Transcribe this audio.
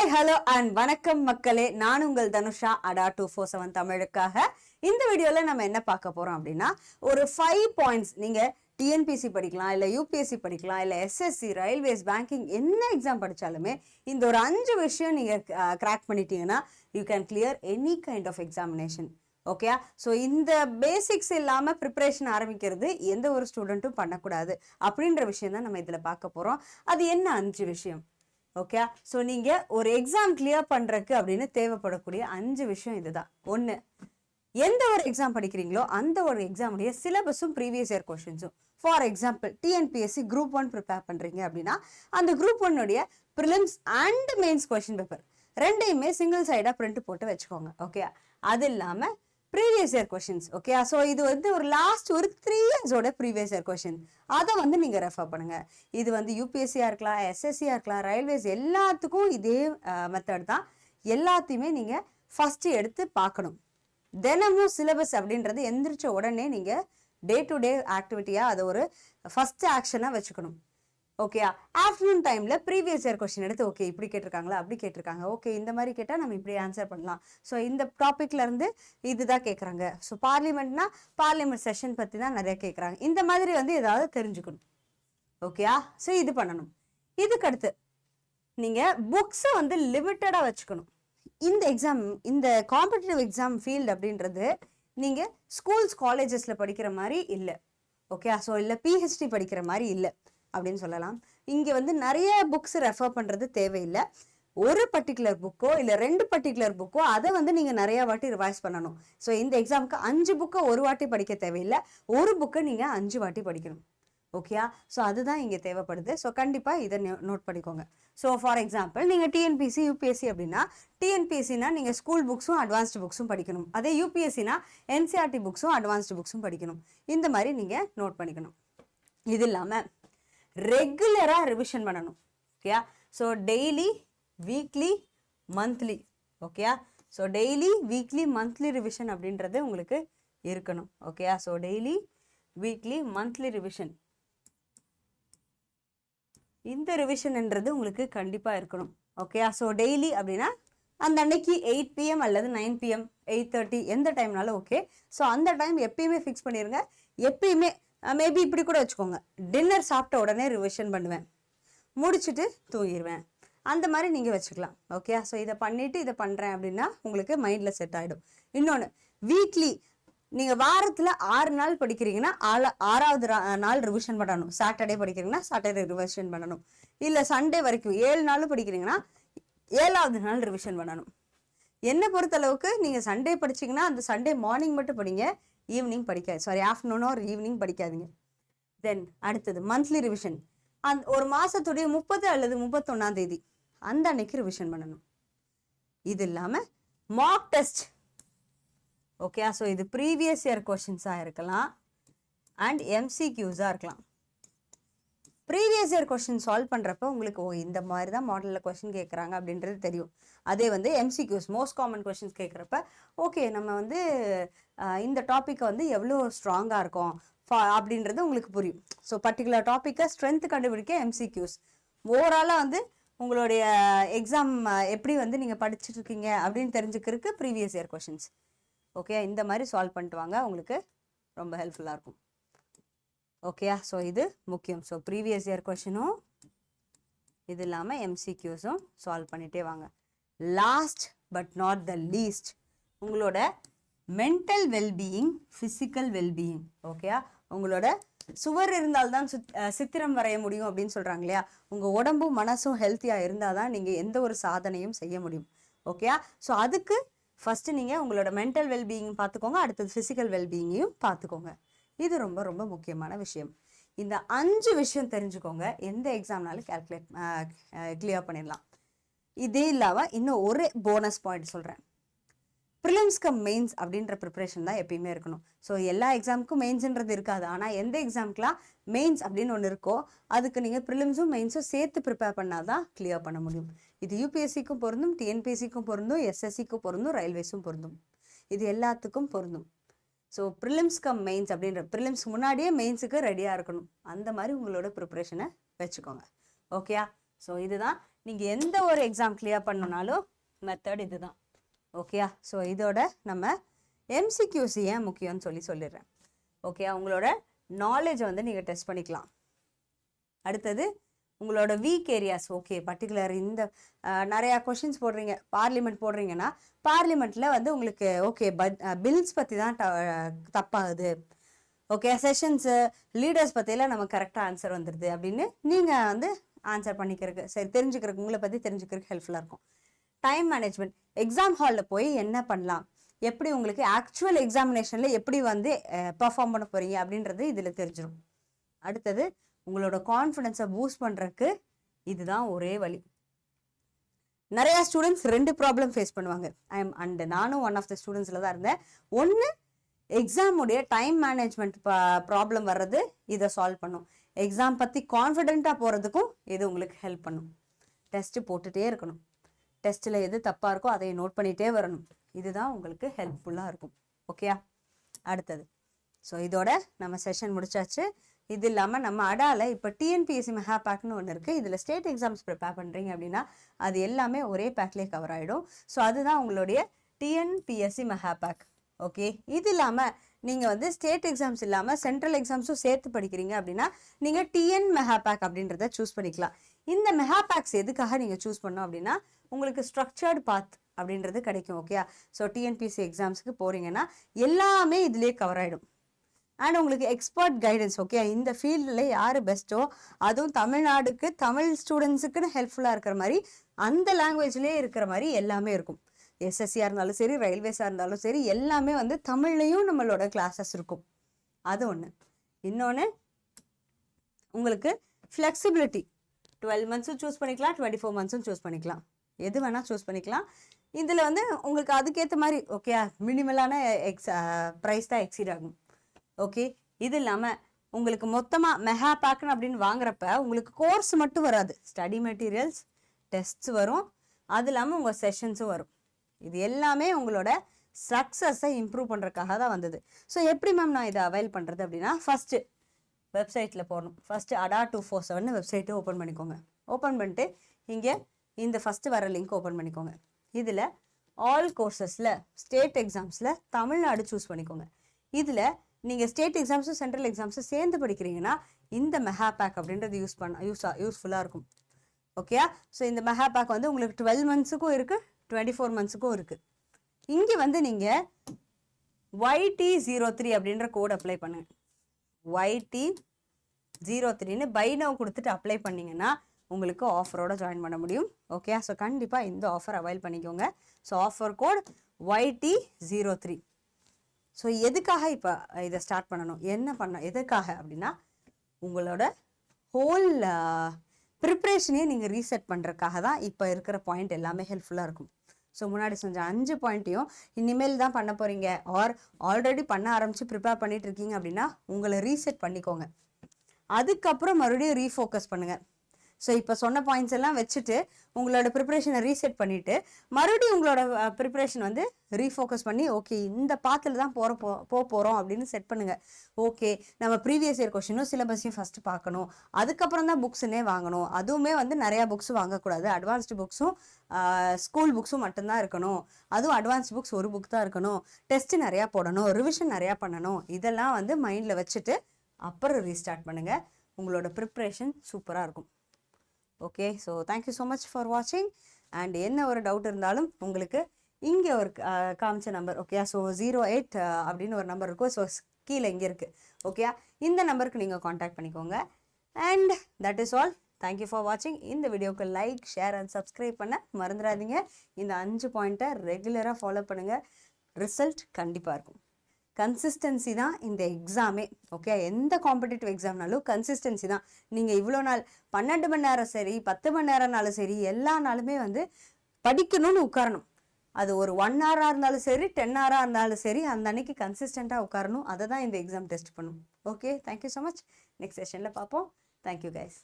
Hi hello and வணக்கம் மக்களே, நான் உங்கள் தனுஷா அடா 247 தமிழுக்காக. இந்த வீடியோல நம்ம என்ன பார்க்க போறோம் அப்படின்னா, ஒரு 5 பாயிண்ட்ஸ். நீங்க டிஎன்பிசி படிக்கலாம், இல்லை யூபிஎஸ்சி படிக்கலாம், இல்லை எஸ்எஸ்சி, ரயில்வேஸ், பேங்கிங் என்ன எக்ஸாம் படித்தாலுமே இந்த ஒரு 5 விஷயம் நீங்கள் கிராக் பண்ணிட்டீங்கன்னா you can clear any kind of examination. Okay, so இந்த பேசிக்ஸ் இல்லாமல் ப்ரிப்பரேஷன் ஆரம்பிக்கிறது எந்த ஒரு ஸ்டூடெண்ட்டும் பண்ணக்கூடாது அப்படின்ற விஷயம் தான் நம்ம இதில் பார்க்க போகிறோம். அது என்ன 5 விஷயம்? ஓகே, ஸோ நீங்கள் ஒரு எக்ஸாம் கிளியர் பண்ணுறக்கு அப்படின்னு தேவைப்படக்கூடிய 5 விஷயம் இதுதான். ஒன்று, எந்த ஒரு எக்ஸாம் படிக்கிறீங்களோ அந்த ஒரு எக்ஸாமுடைய சிலபஸும் ப்ரீவியஸ் இயர் கொஷின்ஸும். For example, TNPSC group 1 prepare பண்ணுறீங்க அப்படின்னா அந்த group 1 prelims and mains question paper ரெண்டையுமே சிங்கிள் சைடாக பிரிண்ட் போட்டு வச்சுக்கோங்க. ஓகே, அது இல்லாமல் previous year questions. Okay, so இது ஒரு லாஸ்ட் ஒரு 3 இயர்ஸோட ப்ரீவியஸ் இயர் கொஷின், அதை நீங்கள் ரெஃபர் பண்ணுங்கள். இது யூபிஎஸ்சியாக இருக்கலாம், எஸ்எஸ்சியாக இருக்கலாம், ரயில்வேஸ், எல்லாத்துக்கும் இதே மெத்தட் தான். எல்லாத்தையுமே நீங்கள் ஃபஸ்ட்டு எடுத்து பார்க்கணும். தினமும் சிலபஸ் அப்படின்றது எந்திரிச்ச உடனே நீங்கள் டே டு டே ஆக்டிவிட்டியாக அதை ஒரு ஃபஸ்ட்டு ஆக்ஷனாக வச்சுக்கணும். ஓகே, ஆஃப்டர்நூன் டைமில் ப்ரீவியஸ் இயர் கொஸ்டின் எடுத்து ஓகே இப்படி கேட்டிருக்காங்களா, அப்படி கேட்டிருக்காங்க, ஓகே இந்த மாதிரி கேட்டால் நம்ம இப்படி ஆன்சர் பண்ணலாம். ஸோ இந்த டாப்பிக்லேருந்து இதுதான் கேட்குறாங்க. ஸோ பார்லிமெண்ட்னா பார்லிமெண்ட் செஷன் பற்றி தான் நிறைய கேட்குறாங்க. இந்த மாதிரி ஏதாவது தெரிஞ்சுக்கணும். ஓகேயா, ஸோ இது பண்ணணும். இதுக்கடுத்து நீங்கள் புக்ஸை லிமிட்டடாக வச்சுக்கணும். இந்த எக்ஸாம், இந்த காம்படிட்டிவ் எக்ஸாம் ஃபீல்டு அப்படின்றது நீங்கள் ஸ்கூல்ஸ் காலேஜஸில் படிக்கிற மாதிரி இல்லை. ஓகே, ஸோ இல்லை பிஹெச்டி படிக்கிற மாதிரி இல்லை அப்படின்னு சொல்லலாம். இங்கே நிறைய புக்ஸ் ரெஃபர் பண்ணுறது தேவையில்லை. ஒரு பர்டிகுலர் புக்கோ இல்லை 2 பர்டிகுலர் புக்கோ அதை நீங்கள் நிறையா வாட்டி ரிவைஸ் பண்ணணும். ஸோ இந்த எக்ஸாமுக்கு 5 புக்கை ஒரு வாட்டி படிக்க தேவையில்லை, ஒரு புக்கை நீங்கள் 5 வாட்டி படிக்கணும். ஓகேயா, ஸோ அதுதான் இங்கே தேவைப்படுது. ஸோ கண்டிப்பாக இதை நோட் பண்ணிக்கோங்க. ஸோ ஃபார் எக்ஸாம்பிள், நீங்கள் டிஎன்பிசி யூபிஎஸ்சி அப்படின்னா, டிஎன்பிஎஸ்சினா நீங்கள் ஸ்கூல் புக்ஸும் அட்வான்ஸ்டு புக்ஸும் படிக்கணும். அதே யூபிஎஸ்சினா என்சிஆர்டி புக்ஸும் அட்வான்ஸ்டு புக்ஸும் படிக்கணும். இந்த மாதிரி நீங்கள் நோட் பண்ணிக்கணும். இது இல்லாமல் ரெகுலராக ரிவிஷன் பண்ணணும். ஓகேயா, ஸோ டெய்லி, வீக்லி, மந்த்லி. ஓகேயா, so daily, weekly, monthly revision அப்படின்றது உங்களுக்கு இருக்கணும். ஓகேயா, so daily, weekly, monthly revision, இந்த ரிவிஷன்ன்றது உங்களுக்கு கண்டிப்பாக இருக்கணும். ஓகேயா, ஸோ டெய்லி அப்படின்னா அந்த அன்னைக்கு 8 PM அல்லது 9 PM, 8:30 எந்த டைம்னாலும் ஓகே. ஸோ அந்த டைம் எப்பயுமே ஃபிக்ஸ் பண்ணிடுங்க. எப்பயுமே மேபி இப்படி கூட வச்சுக்கோங்க, டின்னர் சாப்பிட்ட உடனே ரிவிஷன் பண்ணுவேன், முடிச்சுட்டு தூங்கிடுவேன், அந்த மாதிரி நீங்கள் வச்சுக்கலாம். ஓகே, ஸோ இதை பண்ணிவிட்டு இதை பண்ணுறேன் அப்படின்னா உங்களுக்கு மைண்டில் செட் ஆகிடும். இன்னொன்று, வீக்லி நீங்கள் வாரத்தில் 6 நாள் படிக்கிறீங்கன்னா 6வது நாள் ரிவிஷன் பண்ணணும். சாட்டர்டே படிக்கிறீங்கன்னா சாட்டர்டே ரிவிஷன் பண்ணணும். இல்லை சண்டே வரைக்கும் 7 நாள் படிக்கிறீங்கன்னா 7வது நாள் ரிவிஷன் பண்ணணும். என்னை பொறுத்தளவுக்கு நீங்கள் சண்டே படிச்சிங்கன்னா அந்த சண்டே மார்னிங் மட்டும் படிங்க, ஈவினிங் படிக்காது. சாரி, ஆஃப்டர்நூன் ஒரு ஈவினிங் படிக்காதீங்க. தென் அடுத்தது மந்த்லி ரிவிஷன். ஒரு மாதத்துடைய 30 அல்லது 31ஆம் தேதி அந்த அன்னைக்கு ரிவிஷன் பண்ணணும். இது இல்லாமல் மார்க் டெஸ்ட். ஓகே, ஸோ இது ப்ரீவியஸ் இயர் கொஷின்ஸாக இருக்கலாம் அண்ட் எம்சிக்யூஸாக இருக்கலாம். ப்ரீவியஸ் இயர் கொஷின் சால்வ் பண்ணுறப்ப உங்களுக்கு இந்த மாதிரி தான் மாடலில் கொஷின் கேட்குறாங்க அப்படின்றது தெரியும். அதே எம்சிக்யூஸ், மோஸ்ட் காமன் கொஷின்ஸ் கேட்குறப்ப ஓகே நம்ம இந்த டாப்பிக்கை எவ்வளோ ஸ்ட்ராங்காக இருக்கும் அப்படின்றது உங்களுக்கு புரியும். ஸோ பர்டிகுலர் டாப்பிக்கை ஸ்ட்ரென்த் கண்டுபிடிக்க எம்சிக்யூஸ், ஓவராலாக உங்களுடைய எக்ஸாம் எப்படி நீங்கள் படிச்சுட்டு இருக்கீங்க அப்படின்னு தெரிஞ்சுக்கிறதுக்கு ப்ரீவியஸ் இயர் கொஷின்ஸ். ஓகே, இந்த மாதிரி சால்வ் பண்ணிட்டு வாங்க, உங்களுக்கு ரொம்ப ஹெல்ப்ஃபுல்லாக இருக்கும். ஓகே, ஸோ இது முக்கியம். ஸோ ப்ரீவியஸ் இயர் கொஷினும் இது இல்லாமல் எம்சிக்யூஸும் சால்வ் பண்ணிகிட்டே வாங்க. Last but not the least, உங்களோட mental wellbeing, physical wellbeing. Okay, உங்களோட சுவர் இருந்தால்தான் சித்திரம் வரைய முடியும் அப்படின்னு சொல்கிறாங்க இல்லையா? உங்கள் உடம்பும் மனசும் ஹெல்த்தியாக இருந்தால் தான் நீங்கள் எந்த ஒரு சாதனையும் செய்ய முடியும். ஓகே, ஸோ அதுக்கு ஃபஸ்ட்டு நீங்கள் உங்களோட மென்டல் வெல்பீயிங் பார்த்துக்கோங்க, அடுத்தது ஃபிசிக்கல் வெல்பீயிங்கையும் பார்த்துக்கோங்க. இது ரொம்ப ரொம்ப முக்கியமான விஷயம். இந்த 5 விஷயம் தெரிஞ்சுக்கோங்க, எந்த எக்ஸாம்னாலும் கிளியர் பண்ணிடலாம். இதே இல்லாமல் இன்னும் ஒரு போனஸ் பாயிண்ட் சொல்கிறேன். ப்ரிலிம்ஸ் கம் மெயின்ஸ் அப்படின்ற ப்ரிப்பரேஷன் தான் எப்பயுமே இருக்கணும். ஸோ எல்லா எக்ஸாமுக்கும் மெயின்ஸ்ன்றது இருக்காது, ஆனால் எந்த எக்ஸாமுக்குலாம் மெயின்ஸ் அப்படின்னு ஒன்று இருக்கோ அதுக்கு நீங்கள் ப்ரிலிம்ஸும் மெயின்ஸும் சேர்த்து ப்ரிப்பேர் பண்ணால் தான் கிளியர் பண்ண முடியும். இது யூபிஎஸ்சிக்கும் பொருந்தும், டிஎன்பிஎஸ்சிக்கும் பொருந்தும், எஸ்எஸ்சிக்கும் பொருந்தும், ரயில்வேஸும் பொருந்தும். இது எல்லாத்துக்கும் பொருந்தும். ஸோ ப்ரிலிம்ஸ் கம் மெயின்ஸ் அப்படின்ற, ப்ரிலிம்ஸ் முன்னாடியே மெயின்ஸுக்கு ரெடியாக இருக்கணும். அந்த மாதிரி உங்களோட ப்ரிப்பரேஷனை வச்சுக்கோங்க. ஓகேயா, ஸோ இதுதான் நீங்கள் எந்த ஒரு எக்ஸாம் கிளியர் பண்ணணுனாலும் மெத்தட் இதுதான். ஓகேயா? ஸோ இதோட நம்ம எம்சிக்யூசி ஏன் முக்கியம்னு சொல்லிடுறேன். ஓகே, உங்களோட நாலேஜை வந்து நீங்கள் டெஸ்ட் பண்ணிக்கலாம். அடுத்தது உங்களோட வீக் ஏரியாஸ். ஓகே, பர்டிகுலர் இந்த நிறையா கொஷின்ஸ் போடுறீங்க, பார்லிமெண்ட் போடுறீங்கன்னா பார்லிமெண்ட்டில் வந்து உங்களுக்கு ஓகே பில்ஸ் பற்றி தான் தப்பாகுது, ஓகே செஷன்ஸு லீடர்ஸ் பற்றியெல்லாம் நம்ம கரெக்டாக ஆன்சர் வந்துடுது அப்படின்னு நீங்கள் வந்து ஆன்சர் பண்ணிக்கிறதுக்கு சரி தெரிஞ்சுக்கிறதுக்கு உங்களை பற்றி தெரிஞ்சுக்கிறதுக்கு ஹெல்ப்ஃபுல்லாக இருக்கும். டைம் மேனேஜ்மெண்ட், எக்ஸாம் ஹாலில் போய் என்ன பண்ணலாம், எப்படி உங்களுக்கு ஆக்சுவல் எக்ஸாமினேஷனில் எப்படி வந்து பர்ஃபார்ம் பண்ண போகிறீங்க அப்படின்றது இதில் தெரிஞ்சிடும். அடுத்தது உங்களோட கான்ஃபிடென்ஸை பூஸ்ட் பண்ணுறதுக்கு இதுதான் ஒரே வழி. நிறையா ஸ்டூடெண்ட்ஸ் 2 ப்ராப்ளம் ஃபேஸ் பண்ணுவாங்க. நானும் ஒன் ஆஃப் த ஸ்டூடெண்ட்ஸில் தான் இருந்தேன். ஒன்று, எக்ஸாமுடைய டைம் மேனேஜ்மெண்ட் ப்ராப்ளம் வர்றது இதை சால்வ் பண்ணும். எக்ஸாம் பற்றி கான்ஃபிடென்ட்டாக போகிறதுக்கும் இது உங்களுக்கு ஹெல்ப் பண்ணும். டெஸ்ட்டு போட்டுகிட்டே இருக்கணும், டெஸ்ட்டில் எது தப்பாக இருக்கோ அதை நோட் பண்ணிகிட்டே வரணும். இதுதான் உங்களுக்கு ஹெல்ப்ஃபுல்லாக இருக்கும். ஓகேயா? அடுத்தது ஸோ இதோட நம்ம செஷன் முடிச்சாச்சு. இது இல்லாமல் நம்ம அடால இப்போ டிஎன்பிஎஸ்சி மெகா பேக்னு ஒன்று இருக்குது. இதில் ஸ்டேட் எக்ஸாம்ஸ் ப்ரிப்பேர் பண்ணுறீங்க அப்படின்னா அது எல்லாமே ஒரே பேக்லேயே கவர் ஆகிடும். ஸோ அதுதான் உங்களுடைய டிஎன்பிஎஸ்சி மெகா பேக். ஓகே, இது இல்லாமல் நீங்கள் வந்து ஸ்டேட் எக்ஸாம்ஸ் இல்லாமல் சென்ட்ரல் எக்ஸாம்ஸும் சேர்த்து படிக்கிறீங்க அப்படின்னா நீங்கள் டிஎன் மெகா பேக் அப்படின்றத சூஸ் பண்ணிக்கலாம். இந்த மெகா பேக்ஸ் எதுக்காக நீங்கள் சூஸ் பண்ணோம் அப்படின்னா உங்களுக்கு ஸ்ட்ரக்சர்டு பாத் அப்படின்றது கிடைக்கும். ஓகே, ஸோ டிஎன்பிஎஸ்சி எக்ஸாம்ஸுக்கு போகிறீங்கன்னா எல்லாமே இதுலேயே கவர் ஆகிடும். அண்ட் உங்களுக்கு எக்ஸ்பர்ட் கைடன்ஸ். ஓகே, இந்த ஃபீல்டில் யார் பெஸ்ட்டோ, அதுவும் தமிழ்நாடுக்கு தமிழ் ஸ்டூடெண்ட்ஸுக்குன்னு ஹெல்ப்ஃபுல்லாக இருக்கிற மாதிரி அந்த லாங்குவேஜ்லேயே இருக்கிற மாதிரி எல்லாமே இருக்கும். எஸ்எஸ்சியாக இருந்தாலும் சரி, ரயில்வேஸாக இருந்தாலும் சரி, எல்லாமே வந்து தமிழ்லையும் நம்மளோட கிளாஸஸ் இருக்கும். அது ஒன்று. இன்னொன்று உங்களுக்கு ஃப்ளெக்சிபிலிட்டி. 12 மந்த்ஸும் சூஸ் பண்ணிக்கலாம், 24 மந்த்ஸும் சூஸ் பண்ணிக்கலாம், எது வேணால் சூஸ் பண்ணிக்கலாம். இதில் வந்து உங்களுக்கு அதுக்கேற்ற மாதிரி ஓகே மினிமலான ப்ரைஸ் தான் எக்ஸீட் ஆகும். ஓகே, இது இல்லாமல் உங்களுக்கு மொத்தமாக மெகா பேக்குன்னு அப்படின்னு வாங்குறப்ப உங்களுக்கு கோர்ஸ் மட்டும் வராது, ஸ்டடி மெட்டீரியல்ஸ், டெஸ்ட்ஸ் வரும், அது இல்லாமல் உங்கள் செஷன்ஸும் வரும். இது எல்லாமே உங்களோட சக்ஸஸை இம்ப்ரூவ் பண்ணுறதுக்காக தான் வந்தது. ஸோ எப்படி மேம் நான் இதை அவைல் பண்ணுறது அப்படின்னா, ஃபஸ்ட்டு வெப்சைட்டில் போகணும். ஃபஸ்ட்டு ADA 247 வெப்சைட்டு ஓப்பன் பண்ணிக்கோங்க. ஓப்பன் பண்ணிட்டு இங்கே இந்த ஃபஸ்ட்டு வர லிங்க் ஓப்பன் பண்ணிக்கோங்க. இதில் ஆல் கோர்சஸில் ஸ்டேட் எக்ஸாம்ஸில் தமிழ்நாடு சூஸ் பண்ணிக்கோங்க. இதில் நீங்கள் ஸ்டேட் எக்ஸாம்ஸும் சென்ட்ரல் எக்ஸாம்ஸும் சேர்ந்து படிக்கிறீங்கன்னா இந்த மெகா பேக் அப்படின்றது யூஸ்ஃபுல்லாக இருக்கும். ஓகே, ஸோ இந்த மெகா பேக் வந்து உங்களுக்கு 12 மந்த்ஸுக்கும் இருக்குது, 24 மந்த்ஸுக்கும் இருக்குது. இங்கே வந்து நீங்கள் YT03 அப்படின்ற கோட் அப்ளை பண்ணுங்கள். YT03ன்னு பை நவ் கொடுத்துட்டு அப்ளை பண்ணிங்கன்னா உங்களுக்கு ஆஃபரோட ஜாயின் பண்ண முடியும். ஓகே, ஸோ கண்டிப்பாக இந்த ஆஃபர் அவைல் பண்ணிக்கோங்க. So offer code YT03. So எதுக்காக இப்போ இதை ஸ்டார்ட் பண்ணணும், எதுக்காக அப்படின்னா உங்களோட ஹோல் ப்ரிப்ரேஷனையும் நீங்கள் ரீசெட் பண்ணுறதுக்காக தான் இப்போ இருக்கிற பாயிண்ட் எல்லாமே ஹெல்ப்ஃபுல்லாக இருக்கும். ஸோ முன்னாடி செஞ்ச 5 பாயிண்ட்டையும் இனிமேல் தான் பண்ண போகிறீங்க ஆர் ஆல்ரெடி பண்ண ஆரம்பித்து ப்ரிப்பேர் பண்ணிட்டு இருக்கீங்க அப்படின்னா உங்களை ரீசெட் பண்ணிக்கோங்க. அதுக்கப்புறம் மறுபடியும் ரீஃபோக்கஸ் பண்ணுங்கள். ஸோ இப்போ சொன்ன பாயிண்ட்ஸ் எல்லாம் வச்சுட்டு உங்களோட ப்ரிப்ரேஷனை ரீசெட் பண்ணிவிட்டு மறுபடியும் உங்களோட ப்ரிப்ரேஷன் வந்து ரீஃபோக்கஸ் பண்ணி ஓகே இந்த பாத்தில் தான் போகிறோம் அப்படின்னு செட் பண்ணுங்கள். ஓகே, நம்ம ப்ரீவியஸ் இயர் கொஷினும் சிலபஸையும் ஃபஸ்ட்டு பார்க்கணும், அதுக்கப்புறம் தான் புக்ஸுன்னே வாங்கணும். அதுவுமே வந்து நிறையா புக்ஸ் வாங்கக்கூடாது, அட்வான்ஸ்டு புக்ஸும் ஸ்கூல் புக்ஸும் மட்டும்தான் இருக்கணும். அதுவும் அட்வான்ஸ்டு புக்ஸ் ஒரு புக் தான் இருக்கணும். டெஸ்ட்டு நிறையா போடணும், ரிவிஷன் நிறையா பண்ணணும். இதெல்லாம் வந்து மைண்டில் வச்சுட்டு அப்புறம் ரீஸ்டார்ட் பண்ணுங்கள். உங்களோட ப்ரிப்ரேஷன் சூப்பராக இருக்கும். Okay, so thank you so much for வாட்சிங். அண்ட் என்ன ஒரு டவுட் இருந்தாலும் உங்களுக்கு இங்கே ஒரு காமிச்ச நம்பர், ஓகே, ஸோ 08 அப்படின்னு ஒரு நம்பர் இருக்கும். ஸோ கீழே இங்கே இருக்குது. ஓகே, இந்த நம்பருக்கு நீங்கள் காண்டாக்ட் பண்ணிக்கோங்க. And that is all. Thank you for வாட்சிங். இந்த வீடியோக்கு லைக், ஷேர் அண்ட் சப்ஸ்கிரைப் பண்ண மறந்துடாதீங்க. இந்த 5 பாயிண்ட்டை ரெகுலராக ஃபாலோ பண்ணுங்கள், ரிசல்ட் கண்டிப்பாக இருக்கும். கன்சிஸ்டன்சி தான் இந்த எக்ஸாமே. ஓகே, எந்த காம்படிட்டிவ் எக்ஸாம்னாலும் கன்சிஸ்டன்சி தான். நீங்கள் இவ்வளோ நாள் 12 மணி நேரம் சரி, 10 மணி நேரம்னாலும் சரி, எல்லா நாளுமே வந்து படிக்கணும்னு உட்காரணும். அது ஒரு 1 ஹவராக இருந்தாலும் சரி, 10 ஹவராக இருந்தாலும் சரி, அந்த அன்னைக்கு கன்சிஸ்டண்ட்டாக உட்காரணும். அதை தான் இந்த எக்ஸாம் டெஸ்ட் பண்ணும். Okay, thank you so much. Next செஷனில் பார்ப்போம். Thank you guys.